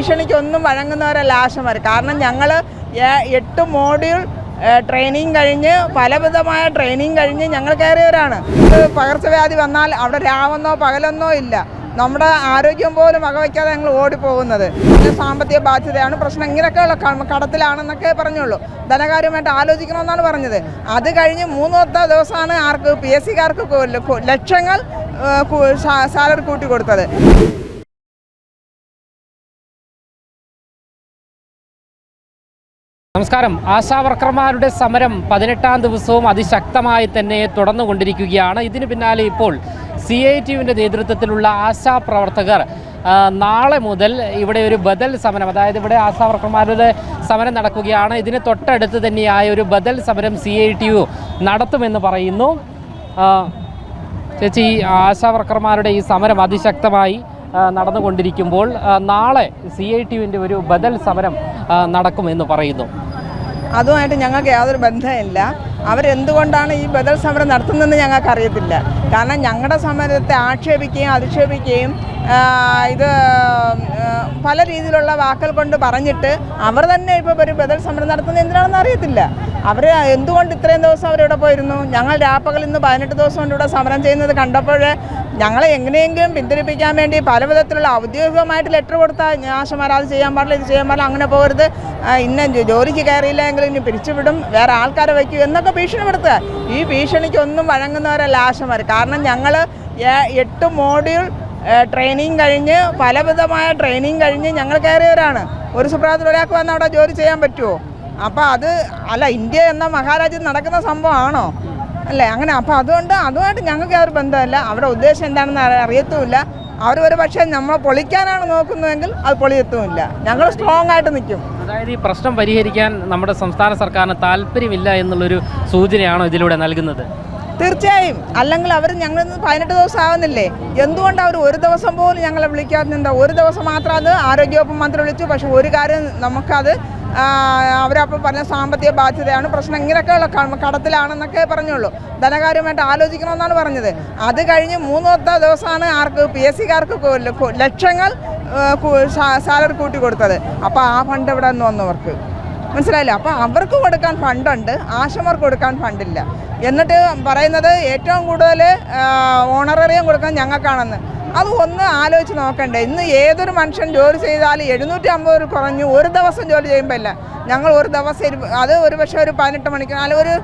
ഭീഷണിക്കൊന്നും വഴങ്ങുന്നവരല്ല ആശമാർ. കാരണം ഞങ്ങൾ 8 module training കഴിഞ്ഞ് പലവിധമായ ട്രെയിനിങ് കഴിഞ്ഞ് ഞങ്ങൾ കയറിയവരാണ്. പകർച്ചവ്യാധി വന്നാൽ അവിടെ രാവെന്നോ പകലെന്നോ ഇല്ല, നമ്മുടെ ആരോഗ്യം പോലും വകവയ്ക്കാതെ ഞങ്ങൾ ഓടിപ്പോകുന്നത്. സാമ്പത്തിക ബാധ്യതയാണ് പ്രശ്നം, ഇങ്ങനെയൊക്കെയുള്ള കടത്തിലാണെന്നൊക്കെ പറഞ്ഞുള്ളൂ. ധനകാര്യമായിട്ട് ആലോചിക്കണമെന്നാണ് പറഞ്ഞത്. അത് കഴിഞ്ഞ് 3 ദിവസമാണ് ആർക്ക് PSCക്കാർക്ക് ലക്ഷങ്ങൾ സാലറി കൂട്ടി കൊടുത്തത്. നമസ്കാരം. ആശാവർക്കർമാരുടെ സമരം 18ാം ദിവസവും അതിശക്തമായി തന്നെ തുടർന്നുകൊണ്ടിരിക്കുകയാണ്. ഇതിന് പിന്നാലെ ഇപ്പോൾ CITUവിൻ്റെ നേതൃത്വത്തിലുള്ള ആശാപ്രവർത്തകർ നാളെ മുതൽ ഇവിടെ ഒരു ബദൽ സമരം, അതായത് ഇവിടെ ആശാവർക്കർമാരുടെ സമരം നടക്കുകയാണ്. ഇതിന് തൊട്ടടുത്ത് തന്നെയായ ഒരു ബദൽ സമരം CITU നടത്തുമെന്ന് പറയുന്നു. ചേച്ചി, ആശാവർക്കർമാരുടെ ഈ സമരം അതിശക്തമായി നടന്നുകൊണ്ടിരിക്കുമ്പോൾ നാളെ CITUവിൻ്റെ ഒരു ബദൽ സമരം നടക്കുമെന്ന് പറയുന്നു. അതുമായിട്ട് ഞങ്ങൾക്ക് യാതൊരു ബന്ധമില്ല. അവരെന്തുകൊണ്ടാണ് ഈ ബദൽ സമരം നടത്തുന്നതെന്ന് ഞങ്ങൾക്ക് അറിയത്തില്ല. കാരണം ഞങ്ങളുടെ സമരത്തെ ആക്ഷേപിക്കുകയും അധിക്ഷേപിക്കുകയും ഇത് പല രീതിയിലുള്ള വാക്കുകൾ കൊണ്ട് പറഞ്ഞിട്ട് അവർ തന്നെ ഇപ്പോൾ ഒരു ബദൽ സമരം നടത്തുന്നത് എന്തിനാണെന്ന് അറിയത്തില്ല. അവർ എന്തുകൊണ്ട് ഇത്രയും ദിവസം അവരിവിടെ പോയിരുന്നു? ഞങ്ങൾ രാപ്പകൽ ഇന്ന് 18 ദിവസം കൊണ്ട് ഇവിടെ സമരം ചെയ്യുന്നത് കണ്ടപ്പോൾ ഞങ്ങളെ എങ്ങനെയെങ്കിലും പിന്തിരിപ്പിക്കാൻ വേണ്ടി പല വിധത്തിലുള്ള ഔദ്യോഗികമായിട്ട് ലെറ്റർ കൊടുത്താൽ ആശമാർ അത് ചെയ്യാൻ പാടില്ല, ഇത് ചെയ്യാൻ പാടില്ല, അങ്ങനെ പോകരുത്, ഇന്ന ജോലിക്ക് കയറിയില്ല എങ്കിൽ ഇനി പിരിച്ചുവിടും, വേറെ ആൾക്കാരെ വയ്ക്കും എന്നൊക്കെ ഭീഷണിപ്പെടുത്തുക. ഈ ഭീഷണിക്കൊന്നും വഴങ്ങുന്നവരല്ല ആശമാർ. കാരണം ഞങ്ങൾ 8 മോഡ്യൂൾ ട്രെയിനിങ് കഴിഞ്ഞ് പലവിധമായ ട്രെയിനിങ് കഴിഞ്ഞ് ഞങ്ങൾ കയറിയവരാണ്. ഒരു സുപ്രഭാതത്തിൽ ഒരാൾക്ക് വന്ന് അവിടെ ജോലി ചെയ്യാൻ പറ്റുമോ? അപ്പോൾ അത് അല്ല, ഇന്ത്യ എന്ന മഹാരാജ്യത്ത് നടക്കുന്ന സംഭവമാണോ? അല്ലേ? അങ്ങനെ. അപ്പോൾ അതുമായിട്ട് ഞങ്ങൾക്ക് യാതൊരു ബന്ധമില്ല. അവരുടെ ഉദ്ദേശം എന്താണെന്ന് അറിയത്തുമില്ല. ഒരു പക്ഷേ നമ്മളെ പൊളിക്കാനാണ് നോക്കുന്നതെങ്കിൽ അത് പൊളിയത്തുമില്ല. ഞങ്ങൾ സ്ട്രോങ് ആയിട്ട് നിൽക്കും. അതായത് ഈ പ്രശ്നം പരിഹരിക്കാൻ നമ്മുടെ സംസ്ഥാന സർക്കാരിന് താല്പര്യമില്ല എന്നുള്ളൊരു സൂചനയാണോ ഇതിലൂടെ നൽകുന്നത്? തീർച്ചയായും. അല്ലെങ്കിൽ അവർ ഞങ്ങൾ 18 ദിവസം ആവുന്നില്ലേ, എന്തുകൊണ്ട് അവർ ഒരു ദിവസം പോലും ഞങ്ങളെ വിളിക്കാറുണ്ട്? ഒരു ദിവസം മാത്രം അത് ആരോഗ്യവകുപ്പ് മന്ത്രി വിളിച്ചു. പക്ഷെ ഒരു കാര്യം നമുക്കത് അവരപ്പോൾ പറഞ്ഞ സാമ്പത്തിക ബാധ്യതയാണ് പ്രശ്നം, ഇങ്ങനെയൊക്കെയുള്ള കടത്തിലാണെന്നൊക്കെ പറഞ്ഞുള്ളൂ. ധനകാര്യമായിട്ട് ആലോചിക്കണമെന്നാണ് പറഞ്ഞത്. അത് കഴിഞ്ഞ് 3 ദിവസമാണ് ആർക്ക് PSCക്കാർക്ക് ലക്ഷങ്ങൾ സാലറി കൂട്ടി കൊടുത്തത്. അപ്പോൾ ആ ഫണ്ട് എവിടെ നിന്ന് വന്നവർക്ക് മനസ്സിലായില്ല. അപ്പോൾ അവർക്ക് കൊടുക്കാൻ ഫണ്ടുണ്ട്, ആശമാർക്ക് കൊടുക്കാൻ ഫണ്ടില്ല. എന്നിട്ട് പറയുന്നത് ഏറ്റവും കൂടുതൽ ഓണറേറിയം കൊടുക്കാൻ ഞങ്ങൾക്കാണെന്ന്. അത് ഒന്ന് ആലോചിച്ച് നോക്കണ്ടേ? ഇന്ന് ഏതൊരു മനുഷ്യൻ ജോലി ചെയ്താലും 750 കുറഞ്ഞു ഒരു ദിവസം ജോലി ചെയ്യുമ്പോൾ ഇല്ല. ഞങ്ങൾ ഒരു ദിവസം അത് ഒരു പക്ഷേ ഒരു 18 മണിക്കൂർ അല്ലെങ്കിൽ ഒരു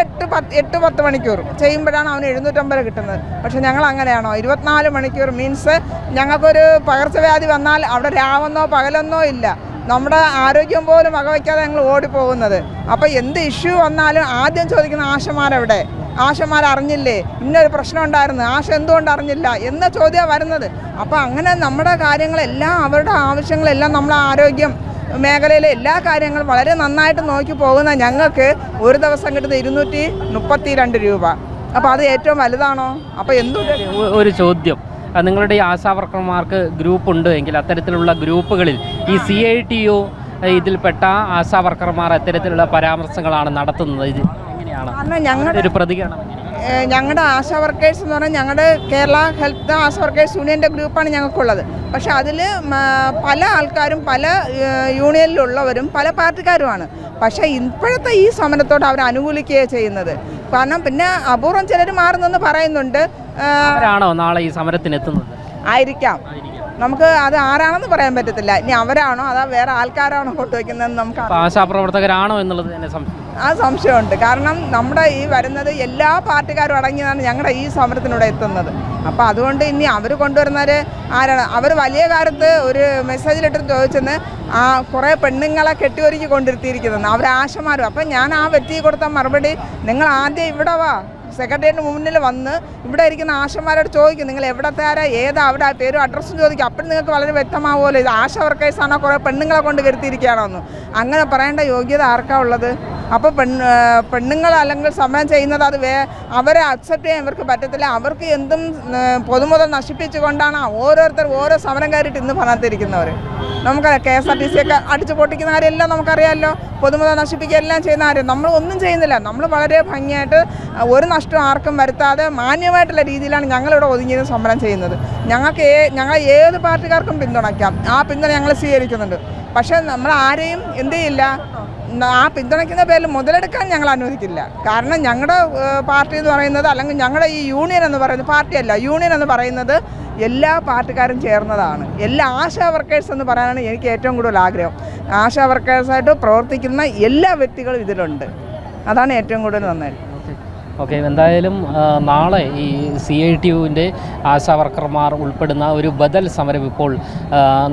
8-10 മണിക്കൂർ ചെയ്യുമ്പോഴാണ് അവന് 750 കിട്ടുന്നത്. പക്ഷേ ഞങ്ങൾ അങ്ങനെയാണോ? 24 മണിക്കൂർ മീൻസ് ഞങ്ങൾക്കൊരു പകർച്ചവ്യാധി വന്നാൽ അവിടെ രാവെന്നോ പകലെന്നോ ഇല്ല, നമ്മുടെ ആരോഗ്യം പോലും വകവയ്ക്കാതെ ഞങ്ങൾ ഓടിപ്പോകുന്നത്. അപ്പോൾ എന്ത് ഇഷ്യൂ വന്നാലും ആദ്യം ചോദിക്കുന്ന ആശമാരെവിടെ? ആശമാർ അറിഞ്ഞില്ലേ ഇന്നൊരു പ്രശ്നം ഉണ്ടായിരുന്നു, ആശ എന്തുകൊണ്ട് അറിഞ്ഞില്ല എന്ന ചോദ്യമാണ് വരുന്നത്. അപ്പോൾ അങ്ങനെ നമ്മുടെ കാര്യങ്ങളെല്ലാം, അവരുടെ ആവശ്യങ്ങളെല്ലാം, നമ്മുടെ ആരോഗ്യം മേഖലയിലെ എല്ലാ കാര്യങ്ങളും വളരെ നന്നായിട്ട് നോക്കി പോകുന്ന ഞങ്ങൾക്ക് ഒരു ദിവസം കിട്ടുന്നത് 232 രൂപ. അപ്പോൾ അത് ഏറ്റവും വലുതാണോ? അപ്പോൾ ഒരു ചോദ്യം, നിങ്ങളുടെ ഈ ആശാവർക്കർമാർക്ക് ഗ്രൂപ്പുണ്ട് എങ്കിൽ അത്തരത്തിലുള്ള ഗ്രൂപ്പുകളിൽ ഈ CITU ഇതിൽപ്പെട്ട ആശാവർക്കർമാർ അത്തരത്തിലുള്ള പരാമർശങ്ങളാണ് നടത്തുന്നത്. ഇത് എങ്ങനെയാണ് ഞങ്ങളുടെ ഒരു പ്രതികരണം? ഞങ്ങളുടെ ആശാ വർക്കേഴ്സ് എന്ന് പറഞ്ഞാൽ ഞങ്ങളുടെ കേരള ഹെൽത്ത് ആശാ വർക്കേഴ്സ് യൂണിയൻ്റെ ഗ്രൂപ്പാണ് ഞങ്ങൾക്കുള്ളത്. പക്ഷെ അതിൽ പല ആൾക്കാരും പല യൂണിയനിലുള്ളവരും പല പാർട്ടിക്കാരുമാണ്. പക്ഷേ ഇപ്പോഴത്തെ ഈ സമരത്തോട് അവർ അനുകൂലിക്കുകയാണ് ചെയ്യുന്നത്. കാരണം പിന്നെ അപൂർവം ചിലർ മാറുന്നെന്ന് പറയുന്നുണ്ട്. അവരാണോ നാളെ ഈ സമരത്തിനെത്തുന്നത്? ആയിരിക്കാം. നമുക്ക് അത് ആരാണെന്ന് പറയാൻ പറ്റത്തില്ല. ഇനി അവരാണോ അതാ വേറെ ആൾക്കാരാണോ കൊണ്ടുവയ്ക്കുന്നതെന്ന് നമുക്ക് ആശാപ്രവർത്തകരാണോ എന്നുള്ളത് തന്നെ ആ സംശയമുണ്ട്. കാരണം നമ്മുടെ ഈ വരുന്നത് എല്ലാ പാർട്ടിക്കാരും അടങ്ങിയതാണ് ഞങ്ങളുടെ ഈ സമരത്തിലൂടെ എത്തുന്നത്. അപ്പോൾ അതുകൊണ്ട് ഇനി അവർ കൊണ്ടുവരുന്നവർ ആരാണ്? അവർ വലിയ കാലത്ത് ഒരു മെസ്സേജിലിട്ട് ചോദിച്ചെന്ന് കുറേ പെണ്ണുങ്ങളെ കെട്ടിയൊരുക്കി കൊണ്ടിരുത്തിയിരിക്കുന്നത് അവർ ആശമാരും. അപ്പം ഞാൻ ആ വ്യക്തി കൊടുത്ത മറുപടി, നിങ്ങൾ ആദ്യം ഇവിടെ വാ, സെക്രട്ടേറിയറ്റിന് മുന്നിൽ വന്ന് ഇവിടെ ഇരിക്കുന്ന ആശമാരോട് ചോദിക്കും, നിങ്ങൾ എവിടത്തെ ഏതാ, അവിടെ പേരും അഡ്രസ്സും ചോദിക്കും. അപ്പം നിങ്ങൾക്ക് വളരെ വ്യക്തമാവുമല്ലോ ഇത് ആശാ വർക്കേഴ്സാണോ കുറേ പെണ്ണുങ്ങളെ കൊണ്ട് കരുത്തിയിരിക്കുകയാണോ എന്ന്. അങ്ങനെ പറയേണ്ട യോഗ്യത ആർക്കാ ഉള്ളത്? അപ്പോൾ പെണ്ണുങ്ങൾ അല്ലെങ്കിൽ സമരം ചെയ്യുന്നത് അത് അവരെ അക്സെപ്റ്റ് ചെയ്യാൻ ഇവർക്ക് പറ്റത്തില്ല. അവർക്ക് എന്തും പൊതുമുതൽ നശിപ്പിച്ചുകൊണ്ടാണ് ഓരോരുത്തർ ഓരോ സമരം കയറിയിട്ട് ഇന്ന് ഭരണത്തിരിക്കുന്നവർ. നമുക്കറിയാം, KSRTC ഒക്കെ അടിച്ചു പൊട്ടിക്കുന്ന കാര്യമെല്ലാം നമുക്കറിയാമല്ലോ. പൊതുമുതൽ നശിപ്പിക്കുക എല്ലാം ചെയ്യുന്ന കാര്യം നമ്മൾ ഒന്നും ചെയ്യുന്നില്ല. നമ്മൾ വളരെ ഭംഗിയായിട്ട് ഒരു നഷ്ടം ആർക്കും വരുത്താതെ മാന്യമായിട്ടുള്ള രീതിയിലാണ് ഞങ്ങളിവിടെ ഒതുങ്ങിയത് സമരം ചെയ്യുന്നത്. ഞങ്ങൾ ഏത് പാർട്ടിക്കാർക്കും പിന്തുണയ്ക്കാം, ആ പിന്തുണ ഞങ്ങൾ സ്വീകരിക്കുന്നുണ്ട്. പക്ഷേ നമ്മൾ ആരെയും എന്ത് ചെയ്യില്ല, ആ പിന്തുണയ്ക്കുന്ന പേരിൽ മുതലെടുക്കാൻ ഞങ്ങൾ അനുവദിക്കില്ല. കാരണം ഞങ്ങളുടെ പാർട്ടി എന്ന് പറയുന്നത്, അല്ലെങ്കിൽ ഞങ്ങളുടെ ഈ യൂണിയൻ എന്ന് പറയുന്നത്, പാർട്ടിയല്ല യൂണിയൻ എന്ന് പറയുന്നത് എല്ലാ പാർട്ടിക്കാരും ചേർന്നതാണ്. എല്ലാ ആശാ വർക്കേഴ്സ് എന്ന് പറയാനാണ് എനിക്ക് ഏറ്റവും കൂടുതൽ ആഗ്രഹം. ആശാ വർക്കേഴ്സായിട്ട് പ്രവർത്തിക്കുന്ന എല്ലാ വ്യക്തികളും ഇതിലുണ്ട്. അതാണ് ഏറ്റവും കൂടുതൽ നന്നായി. ഓക്കെ, എന്തായാലും നാളെ ഈ CITUവിൻ്റെ ആശാ വർക്കർമാർ ഉൾപ്പെടുന്ന ഒരു ബദൽ സമരം ഇപ്പോൾ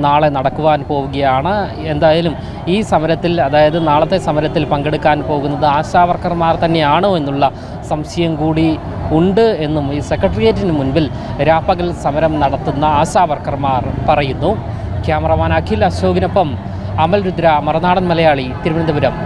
നാളെ നടക്കുവാൻ പോവുകയാണ്. എന്തായാലും ഈ സമരത്തിൽ, അതായത് നാളത്തെ സമരത്തിൽ പങ്കെടുക്കാൻ പോകുന്നത് ആശാ വർക്കർമാർ തന്നെയാണോ എന്നുള്ള സംശയം കൂടി ഉണ്ട് എന്നും ഈ സെക്രട്ടേറിയറ്റിന് മുൻപിൽ രാപ്പകൽ സമരം നടത്തുന്ന ആശാ വർക്കർമാർ പറയുന്നു. ക്യാമറമാൻ അഖിൽ അശോകിനൊപ്പം അമൽ രുദ്ര, മറുനാടൻ മലയാളി, തിരുവനന്തപുരം.